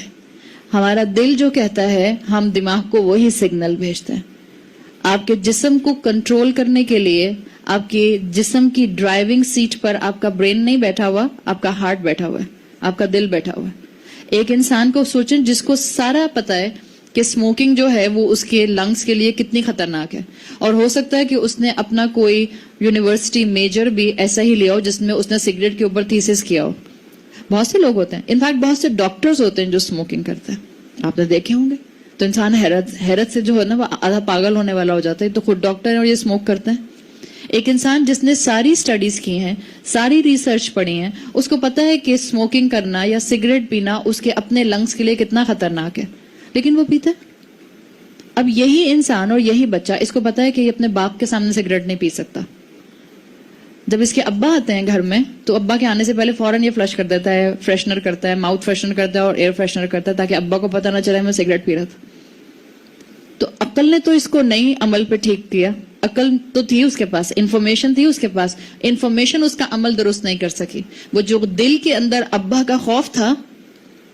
ہمارا دل جو کہتا ہے ہم دماغ کو وہی سگنل بھیجتے ہیں. آپ کے جسم کو کنٹرول کرنے کے لیے آپ کے جسم کی ڈرائیونگ سیٹ پر آپ کا برین نہیں بیٹھا ہوا، آپ کا ہارٹ بیٹھا ہوا ہے، آپ کا دل بیٹھا ہوا ہے. ایک انسان کو سوچیں جس کو سارا پتا ہے کہ سموکنگ جو ہے وہ اس کے لنگز کے لیے کتنی خطرناک ہے، اور ہو سکتا ہے کہ اس نے اپنا کوئی یونیورسٹی میجر بھی ایسا ہی لیا ہو جس میں اس نے سگریٹ کے اوپر تھیسس کیا ہو. بہت سے لوگ ہوتے ہیں، انفیکٹ بہت سے ڈاکٹرز ہوتے ہیں جو سموکنگ کرتے ہیں، آپ نے دیکھے ہوں گے. تو انسان حیرت سے جو ہے نا وہ آدھا پاگل ہونے والا ہو جاتا ہے. تو خود ڈاکٹر ہیں اور یہ سموک کرتے ہیں. ایک انسان جس نے ساری سٹڈیز کی ہیں، ساری ریسرچ پڑھی ہیں، اس کو پتا ہے کہ سموکنگ کرنا یا سگریٹ پینا اس کے اپنے لنگز کے لیے کتنا خطرناک ہے، لیکن وہ پیتا ہے. اب یہی انسان اور یہی بچہ اس کو پتا ہے کہ یہ اپنے باپ کے سامنے سگریٹ نہیں پی سکتا. جب اس کے ابا آتے ہیں گھر میں تو ابا کے آنے سے پہلے فوراً یہ فلش کر دیتا ہے، فریشنر کرتا ہے، ماؤتھ فریشنر کرتا ہے اور ایئر فریشنر کرتا ہے تاکہ ابا کو پتہ نہ چلے میں سگریٹ پی رہا تھا. تو عقل نے تو اس کو نہیں عمل پہ ٹھیک کیا. عقل تو تھی اس کے پاس، انفارمیشن تھی اس کے پاس، انفارمیشن اس کا عمل درست نہیں کر سکی. وہ جو دل کے اندر ابا کا خوف تھا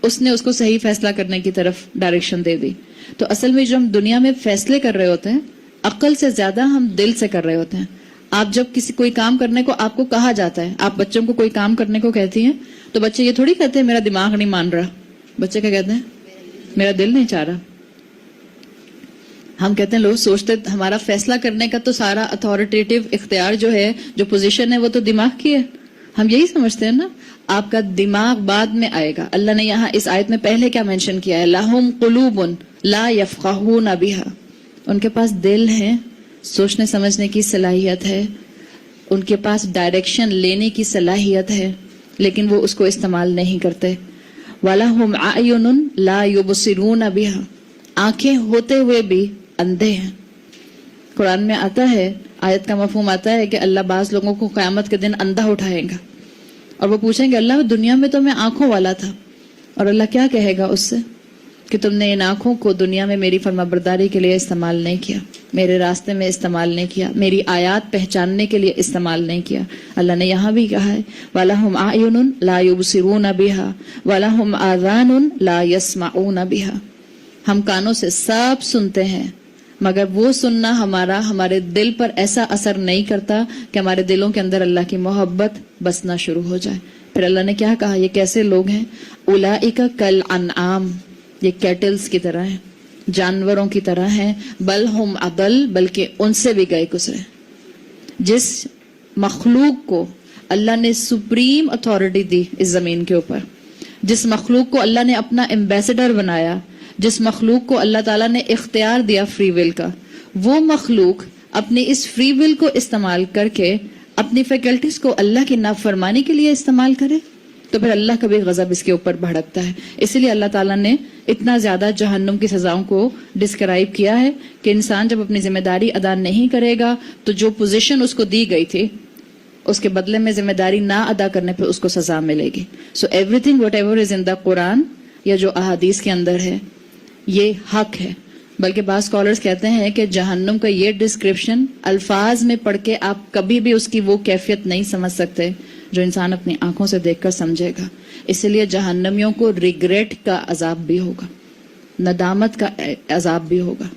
اس نے اس کو صحیح فیصلہ کرنے کی طرف ڈائریکشن دے دی. تو اصل میں جو ہم دنیا میں فیصلے کر رہے ہوتے ہیں عقل سے زیادہ ہم دل سے کر رہے ہوتے ہیں. آپ جب کوئی کام کرنے کو آپ کو کہا جاتا ہے، آپ بچوں کو کوئی کام کرنے کو کہتی ہیں تو بچے یہ تھوڑی کہتے ہیں میرا دماغ نہیں مان رہا. بچے کیا کہتے ہیں؟ میرا دل نہیں چاہ رہا. ہم کہتے ہیں لوگ سوچتے ہمارا فیصلہ کرنے کا تو سارا اتھارٹیٹیو اختیار جو ہے، جو پوزیشن ہے وہ تو دماغ کی ہے. ہم یہی سمجھتے ہیں نا. آپ کا دماغ بعد میں آئے گا. اللہ نے یہاں اس آیت میں پہلے کیا مینشن کیا ہے؟ لَهُمْ قُلُوبٌ لَا يَفْقَهُونَ بِهَا. ان کے پاس دل ہے، سوچنے سمجھنے کی صلاحیت ہے، ان کے پاس ڈائریکشن لینے کی صلاحیت ہے، لیکن وہ اس کو استعمال نہیں کرتے. وَلَهُمْ أَعْيُنٌ لَا يُبْصِرُونَ بِهَا. آنکھیں ہوتے ہوئے بھی اندھے ہیں. قرآن میں آتا ہے، آیت کا مفہوم آتا ہے کہ اللہ بعض لوگوں کو قیامت کے دن اندھا اٹھائے گا اور وہ پوچھیں گے اللہ دنیا میں تو میں آنکھوں والا تھا. اور اللہ کیا کہے گا اس سے؟ کہ تم نے ان آنکھوں کو دنیا میں میری فرمانبرداری کے لیے استعمال نہیں کیا، میرے راستے میں استعمال نہیں کیا، میری آیات پہچاننے کے لیے استعمال نہیں کیا. اللہ نے یہاں بھی کہا ہے وَلَهُمْ أَعْيُنٌ لَا يُبْصِرُونَ بِهَا وَلَهُمْ آذَانٌ لَا يَسْمَعُونَ بِهَا. ہم کانوں سے سب سنتے ہیں مگر وہ سننا ہمارے دل پر ایسا اثر نہیں کرتا کہ ہمارے دلوں کے اندر اللہ کی محبت بسنا شروع ہو جائے. پھر اللہ نے کیا کہا، یہ کیسے لوگ ہیں؟ اولئک کالانعام، یہ کیٹلز کی طرح ہیں، جانوروں کی طرح ہیں، بل ہم اضل، بلکہ ان سے بھی گئے گزرے. جس مخلوق کو اللہ نے سپریم اتھارٹی دی اس زمین کے اوپر، جس مخلوق کو اللہ نے اپنا ایمبیسڈر بنایا، جس مخلوق کو اللہ تعالیٰ نے اختیار دیا فری ول کا، وہ مخلوق اپنی اس فری ول کو استعمال کر کے اپنی فیکلٹیز کو اللہ کی نافرمانی کے لیے استعمال کرے تو پھر اللہ کا بھی غضب اس کے اوپر بھڑکتا ہے. اسی لیے اللہ تعالیٰ نے اتنا زیادہ جہنم کی سزاؤں کو ڈسکرائب کیا ہے کہ انسان جب اپنی ذمہ داری ادا نہیں کرے گا تو جو پوزیشن اس کو دی گئی تھی اس کے بدلے میں ذمہ داری نہ ادا کرنے پہ اس کو سزا ملے گی. So everything whatever is in the Quran یا جو احادیث کے اندر ہے یہ حق ہے. بلکہ بعض اسکالرز کہتے ہیں کہ جہنم کا یہ ڈسکرپشن الفاظ میں پڑھ کے آپ کبھی بھی اس کی وہ کیفیت نہیں سمجھ سکتے جو انسان اپنی آنکھوں سے دیکھ کر سمجھے گا. اسی لیے جہنمیوں کو ریگریٹ کا عذاب بھی ہوگا، ندامت کا عذاب بھی ہوگا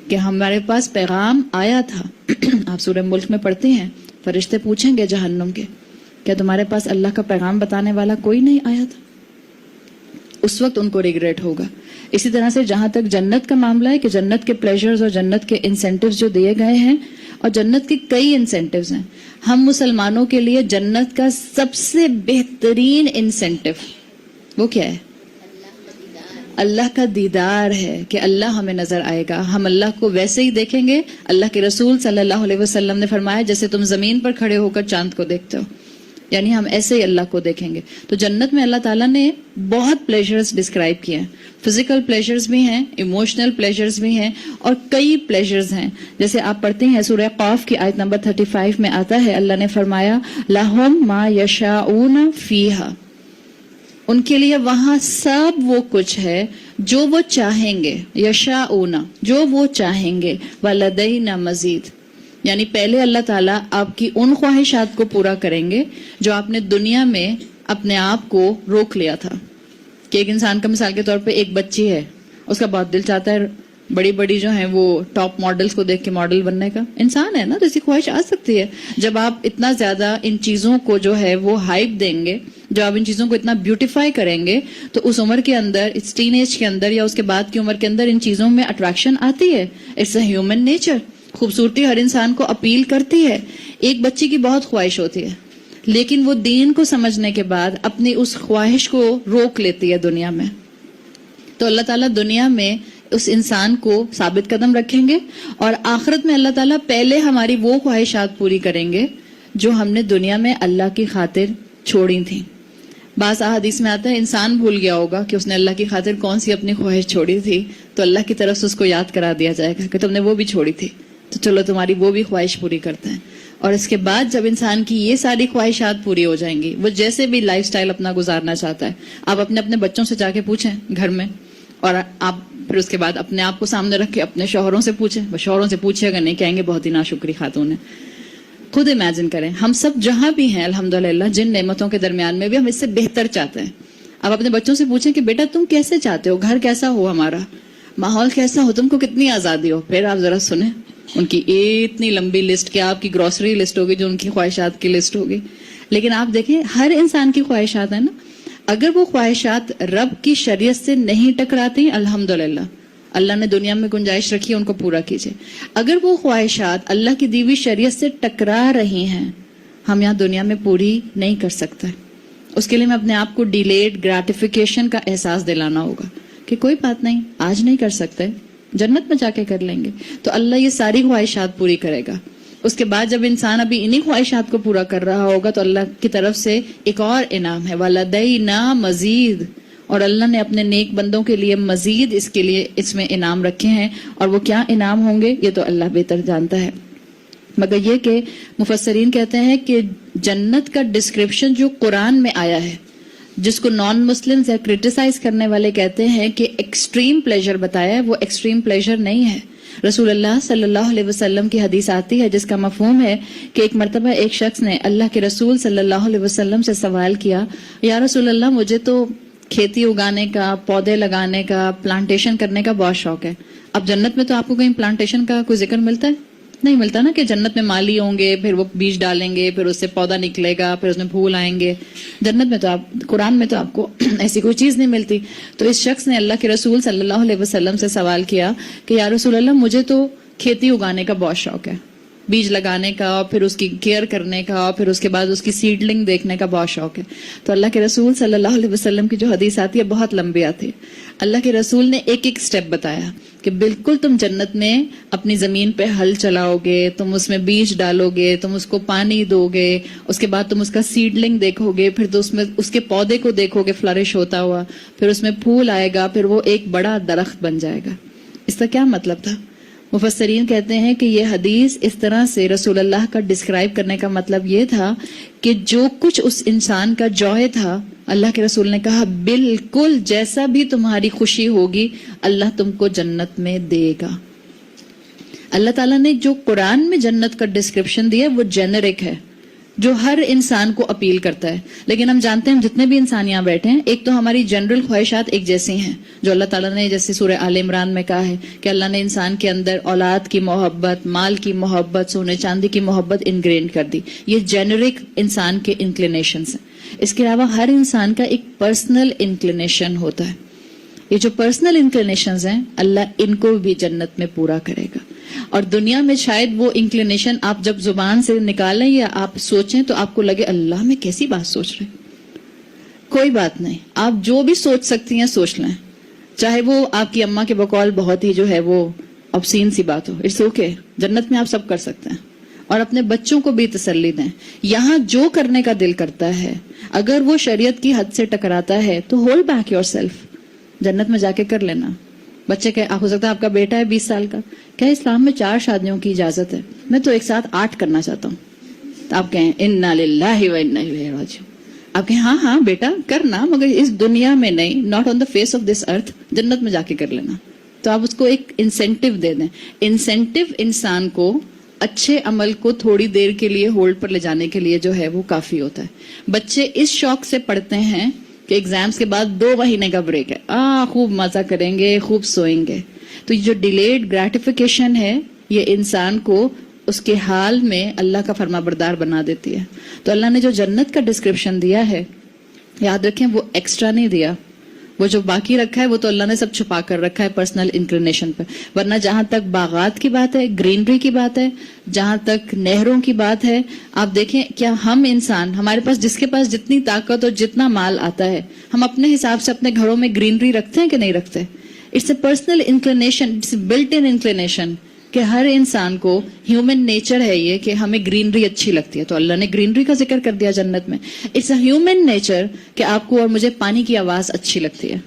کہ ہمارے پاس پیغام آیا تھا. آپ سورہ ملک میں پڑھتے ہیں فرشتے پوچھیں گے جہنم کے کیا تمہارے پاس اللہ کا پیغام بتانے والا کوئی نہیں آیا تھا؟ اس وقت ان کو ریگریٹ ہوگا. اسی طرح سے جہاں تک جنت کا معاملہ ہے کہ جنت کے پلیجرز اور جنت کے انسینٹیوز جو دیے گئے ہیں، اور جنت کی کئی انسینٹیوز ہیں. ہم مسلمانوں کے لیے جنت کا سب سے بہترین انسینٹیو وہ کیا ہے؟ اللہ کا دیدار ہے کہ اللہ ہمیں نظر آئے گا. ہم اللہ کو ویسے ہی دیکھیں گے. اللہ کے رسول صلی اللہ علیہ وسلم نے فرمایا جیسے تم زمین پر کھڑے ہو کر چاند کو دیکھتے ہو، یعنی ہم ایسے ہی اللہ کو دیکھیں گے. تو جنت میں اللہ تعالیٰ نے بہت پلیجرز ڈسکرائب کیے ہیں. فزیکل پلیجرز بھی ہیں، ایموشنل پلیجرز بھی ہیں، اور کئی پلیجرز ہیں. جیسے آپ پڑھتے ہیں سورہ قاف کی آیت نمبر 35 میں آتا ہے اللہ نے فرمایا لَهُم مَا يَشَاءُونَ فِيهَا، ان کے لیے وہاں سب وہ کچھ ہے جو وہ چاہیں گے. یشاؤنا، جو وہ چاہیں گے. وَلَدَيْنَا مَزِيدٌ، یعنی پہلے اللہ تعالیٰ آپ کی ان خواہشات کو پورا کریں گے جو آپ نے دنیا میں اپنے آپ کو روک لیا تھا. کہ ایک انسان کا مثال کے طور پہ ایک بچی ہے، اس کا بہت دل چاہتا ہے بڑی بڑی جو ہیں وہ ٹاپ ماڈلز کو دیکھ کے ماڈل بننے کا. انسان ہے نا تو اسی خواہش آ سکتی ہے. جب آپ اتنا زیادہ ان چیزوں کو جو ہے وہ ہائپ دیں گے، جو آپ ان چیزوں کو اتنا بیوٹیفائی کریں گے تو اس عمر کے اندر، اس ٹین ایج کے اندر یا اس کے بعد کی عمر کے اندر ان چیزوں میں اٹریکشن آتی ہے. It's a human nature. خوبصورتی ہر انسان کو اپیل کرتی ہے. ایک بچی کی بہت خواہش ہوتی ہے لیکن وہ دین کو سمجھنے کے بعد اپنی اس خواہش کو روک لیتی ہے دنیا میں. تو اللہ تعالیٰ دنیا میں اس انسان کو ثابت قدم رکھیں گے اور آخرت میں اللہ تعالیٰ پہلے ہماری وہ خواہشات پوری کریں گے جو ہم نے دنیا میں اللہ کی خاطر چھوڑی تھیں. بعض احادیث میں آتا ہے انسان بھول گیا ہوگا کہ اس نے اللہ کی خاطر کون سی اپنی خواہش چھوڑی تھی، تو اللہ کی طرف سے اس کو یاد کرا دیا جائے گا کہ تم نے وہ بھی چھوڑی تھی، تو چلو تمہاری وہ بھی خواہش پوری کرتے ہیں. اور اس کے بعد جب انسان کی یہ ساری خواہشات پوری ہو جائیں گی، وہ جیسے بھی لائف سٹائل اپنا گزارنا چاہتا ہے، آپ اپنے بچوں سے جا کے پوچھیں گھر میں، اور آپ پھر اس کے بعد اپنے آپ کو سامنے رکھ کے اپنے شوہروں سے پوچھیں. وہ شوہروں سے پوچھے گا نہیں، کہیں گے بہت ہی ناشکری خاتون ہے. خود امیجن کریں ہم سب جہاں بھی ہیں الحمدللہ جن نعمتوں کے درمیان میں بھی ہم اس سے بہتر چاہتے ہیں. آپ اپنے بچوں سے پوچھیں کہ بیٹا تم کیسے چاہتے ہو، گھر کیسا ہو، ہمارا ماحول کیسا ہو، تم کو کتنی آزادی ہو. پھر آپ ذرا سنیں ان کی اتنی لمبی لسٹ، کہ آپ کی گروسری لسٹ ہوگی جو ان کی خواہشات کی لسٹ ہوگی. لیکن آپ دیکھیں ہر انسان کی خواہشات ہیں نا، اگر وہ خواہشات رب کی شریعت سے نہیں ٹکراتی الحمدللہ اللہ نے دنیا میں گنجائش رکھی ہے ان کو پورا کیجئے. اگر وہ خواہشات اللہ کی دی ہوئی شریعت سے ٹکرا رہی ہیں، ہم یہاں دنیا میں پوری نہیں کر سکتے. اس کے لیے میں اپنے آپ کو ڈیلیڈ گریٹیفیکیشن کا احساس دلانا ہوگا کہ کوئی بات نہیں، آج نہیں کر سکتے، جنت میں جا کے کر لیں گے. تو اللہ یہ ساری خواہشات پوری کرے گا. اس کے بعد جب انسان ابھی انہی خواہشات کو پورا کر رہا ہوگا تو اللہ کی طرف سے ایک اور انعام ہے، وَلَدَيْنَا مَزِيدٌ، اور اللہ نے اپنے نیک بندوں کے لیے مزید اس میں انعام رکھے ہیں. اور وہ کیا انعام ہوں گے یہ تو اللہ بہتر جانتا ہے. مگر یہ کہ مفسرین کہتے ہیں کہ جنت کا ڈسکرپشن جو قرآن میں آیا ہے، جس کو نان مسلمز یا کرٹیسائز کرنے والے کہتے ہیں کہ ایکسٹریم پلیجر بتایا ہے، وہ ایکسٹریم پلیجر نہیں ہے. رسول اللہ صلی اللہ علیہ وسلم کی حدیث آتی ہے جس کا مفہوم ہے کہ ایک مرتبہ ایک شخص نے اللہ کے رسول صلی اللہ علیہ وسلم سے سوال کیا، یا رسول اللہ مجھے تو کھیتی اگانے کا، پودے لگانے کا، پلانٹیشن کرنے کا بہت شوق ہے. اب جنت میں تو آپ کو کہیں پلانٹیشن کا کوئی ذکر ملتا ہے؟ نہیں ملتا نا، کہ جنت میں مالی ہوں گے، پھر وہ بیج ڈالیں گے، پھر اس سے پودا نکلے گا، پھر اس میں پھول آئیں گے. جنت میں تو قرآن میں تو آپ کو ایسی کوئی چیز نہیں ملتی. تو اس شخص نے اللہ کے رسول صلی اللہ علیہ وسلم سے سوال کیا کہ یا رسول اللہ مجھے تو کھیتی اگانے کا بہت شوق ہے، بیج لگانے کا، اور پھر اس کی کیئر کرنے کا، اور پھر اس کے بعد اس کی سیڈلنگ دیکھنے کا بہت شوق ہے. تو اللہ کے رسول صلی اللہ علیہ وسلم کی جو حدیث آتی ہے بہت لمبی آتی ہے. اللہ کے رسول نے ایک ایک سٹیپ بتایا کہ بالکل تم جنت میں اپنی زمین پہ ہل چلاؤ گے، تم اس میں بیج ڈالو گے، تم اس کو پانی دو گے، اس کے بعد تم اس کا سیڈلنگ دیکھو گے، پھر تو اس میں اس کے پودے کو دیکھو گے فلرش ہوتا ہوا، پھر اس میں پھول آئے گا، پھر وہ ایک بڑا درخت بن جائے گا. اس کا کیا مطلب تھا؟ مفسرین کہتے ہیں کہ یہ حدیث اس طرح سے رسول اللہ کا ڈسکرائب کرنے کا مطلب یہ تھا کہ جو کچھ اس انسان کا جوہے تھا، اللہ کے رسول نے کہا بالکل جیسا بھی تمہاری خوشی ہوگی اللہ تم کو جنت میں دے گا. اللہ تعالیٰ نے جو قرآن میں جنت کا ڈسکرپشن دیا وہ جینرک ہے، جو ہر انسان کو اپیل کرتا ہے. لیکن ہم جانتے ہیں جتنے بھی انسان یہاں بیٹھے ہیں، ایک تو ہماری جنرل خواہشات ایک جیسی ہیں جو اللہ تعالیٰ نے جیسے سورہ آل عمران میں کہا ہے کہ اللہ نے انسان کے اندر اولاد کی محبت، مال کی محبت، سونے چاندی کی محبت انگرینڈ کر دی. یہ جینرک انسان کے انکلینیشنز ہیں. اس کے علاوہ ہر انسان کا ایک پرسنل انکلینیشن ہوتا ہے. یہ جو پرسنل انکلینیشنز ہیں اللہ ان کو بھی جنت میں پورا کرے گا. اور دنیا میں شاید وہ انکلینیشن آپ جب زبان سے نکالیں یا آپ سوچیں تو آپ کو لگے اللہ میں کیسی بات سوچ رہے. کوئی بات نہیں، آپ جو بھی سوچ سکتی ہیں سوچ لیں، چاہے وہ آپ کی اماں کے بقول بہت ہی جو ہے وہ obscene سی بات ہو، اٹس اوکے. جنت میں آپ سب کر سکتے ہیں. اور اپنے بچوں کو بھی تسلی دیں. یہاں جو کرنے کا دل کرتا ہے اگر وہ شریعت کی حد سے ٹکراتا ہے تو ہولڈ بیک یور سیلف، جنت میں جا کے کر لینا. بچے کہ ہو سکتا ہے آپ کا بیٹا ہے 20 سال کا، کیا اسلام میں 4 شادیوں کی اجازت ہے؟ میں تو ایک ساتھ 8 کرنا چاہتا ہوں. تو آپ کہیں انا للہ و انا الیہ راجعون. آپ کہیں ہاں ہاں بیٹا کرنا، مگر اس دنیا میں نہیں، not on the face of this earth, جنت میں جا کے کر لینا. تو آپ اس کو ایک انسینٹیو دے دیں. انسینٹیو انسان کو اچھے عمل کو تھوڑی دیر کے لیے ہولڈ پر لے جانے کے لیے جو ہے وہ کافی ہوتا ہے. بچے اس شوق سے پڑھتے ہیں کہ ایگزامز کے بعد 2 مہینے کا بریک ہے، خوب مزہ کریں گے، خوب سوئیں گے. تو یہ جو ڈیلیڈ گریٹیفیکیشن ہے یہ انسان کو اس کے حال میں اللہ کا فرما بردار بنا دیتی ہے. تو اللہ نے جو جنت کا ڈسکرپشن دیا ہے یاد رکھیں وہ ایکسٹرا نہیں دیا، وہ جو باقی رکھا ہے وہ تو اللہ نے سب چھپا کر رکھا ہے پرسنل انکلینیشن پہ. ورنہ جہاں تک باغات کی بات ہے، گرینری کی بات ہے، جہاں تک نہروں کی بات ہے، آپ دیکھیں کیا ہم انسان، ہمارے پاس جس کے پاس جتنی طاقت اور جتنا مال آتا ہے، ہم اپنے حساب سے اپنے گھروں میں گرینری رکھتے ہیں کہ نہیں رکھتے؟ It's a personal inclination, it's built in inclination کہ ہر انسان کو ہیومن نیچر ہے یہ کہ ہمیں گرینری اچھی لگتی ہے. تو اللہ نے گرینری کا ذکر کر دیا جنت میں. اٹس اے ہیومن نیچر کہ آپ کو اور مجھے پانی کی آواز اچھی لگتی ہے.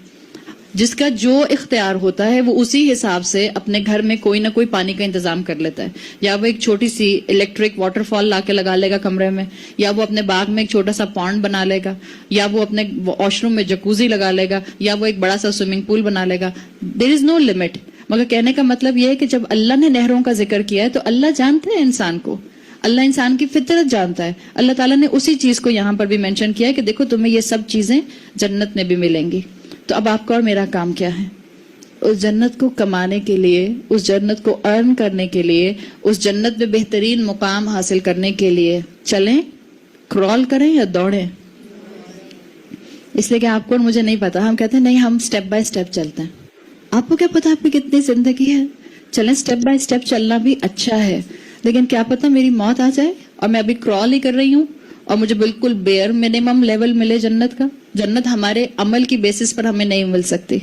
جس کا جو اختیار ہوتا ہے وہ اسی حساب سے اپنے گھر میں کوئی نہ کوئی پانی کا انتظام کر لیتا ہے. یا وہ ایک چھوٹی سی الیکٹرک واٹر فال لا کے لگا لے گا کمرے میں، یا وہ اپنے باغ میں ایک چھوٹا سا پونڈ بنا لے گا، یا وہ اپنے واش روم میں جکوزی لگا لے گا، یا وہ ایک بڑا سا سوئمنگ پول بنا لے گا. دیر از نو لمٹ. مگر کہنے کا مطلب یہ ہے کہ جب اللہ نے نہروں کا ذکر کیا ہے تو اللہ جانتے ہیں انسان کو، اللہ انسان کی فطرت جانتا ہے. اللہ تعالیٰ نے اسی چیز کو یہاں پر بھی مینشن کیا ہے کہ دیکھو تمہیں یہ سب چیزیں جنت میں بھی ملیں گی. تو اب آپ کا اور میرا کام کیا ہے؟ اس جنت کو کمانے کے لیے، اس جنت کو ارن کرنے کے لیے، اس جنت میں بہترین مقام حاصل کرنے کے لیے چلیں، کرال کریں یا دوڑیں؟ اس لیے کہ آپ کو اور مجھے نہیں پتا، ہم کہتے ہیں نہیں ہم سٹیپ بائی سٹیپ چلتے ہیں. آپ کو کیا پتا آپ کی کتنی زندگی ہے؟ چلیں سٹیپ بائی سٹیپ چلنا بھی اچھا ہے، لیکن کیا پتا میری موت آ جائے اور میں ابھی کرال ہی کر رہی ہوں اور مجھے بالکل بیئر منیمم لیول ملے جنت کا. جنت ہمارے عمل کی بیسس پر ہمیں نہیں مل سکتی.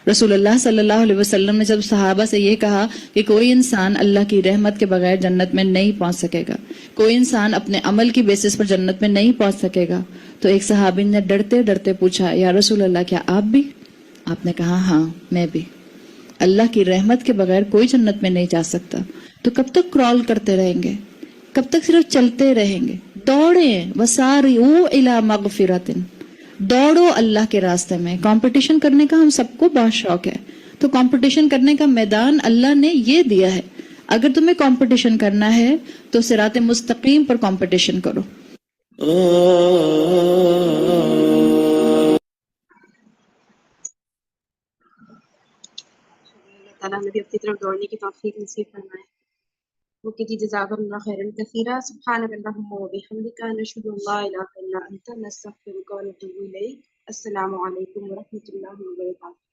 رسول اللہ صلی اللہ علیہ وسلم نے جب صحابہ سے یہ کہا کہ کوئی انسان اللہ کی رحمت کے بغیر جنت میں نہیں پہنچ سکے گا، کوئی انسان اپنے عمل کی بیسس پر جنت میں نہیں پہنچ سکے گا، تو ایک صحابی نے ڈرتے ڈرتے پوچھا یا رسول اللہ کیا آپ بھی؟ آپ نے کہا ہاں میں بھی. اللہ کی رحمت کے بغیر کوئی جنت میں نہیں جا سکتا. تو کب تک کرال کرتے رہیں گے؟ کب تک صرف چلتے رہیں گے؟ دوڑیں. وسارعوا الی مغفرۃ، دوڑو اللہ کے راستے میں. کمپٹیشن کرنے کا ہم سب کو بہت شوق ہے, تو کمپٹیشن کرنے کا میدان اللہ نے یہ دیا ہے. اگر تمہیں کمپٹیشن کرنا ہے تو صراط مستقیم پر کمپٹیشن کرو. اللہ تعالیٰ ہمیں بھی اپنی طرف دوڑنے کی توفیق نصیب فرمائے. وہ کہ جزاکم اللہ خیرا کثیرا. سبحانک اللہم و بحمدک نشہد ان لا الہ الا انت نستغفرک و نتوب الیک. السلام علیکم ورحمۃ اللہ وبرکاتہ.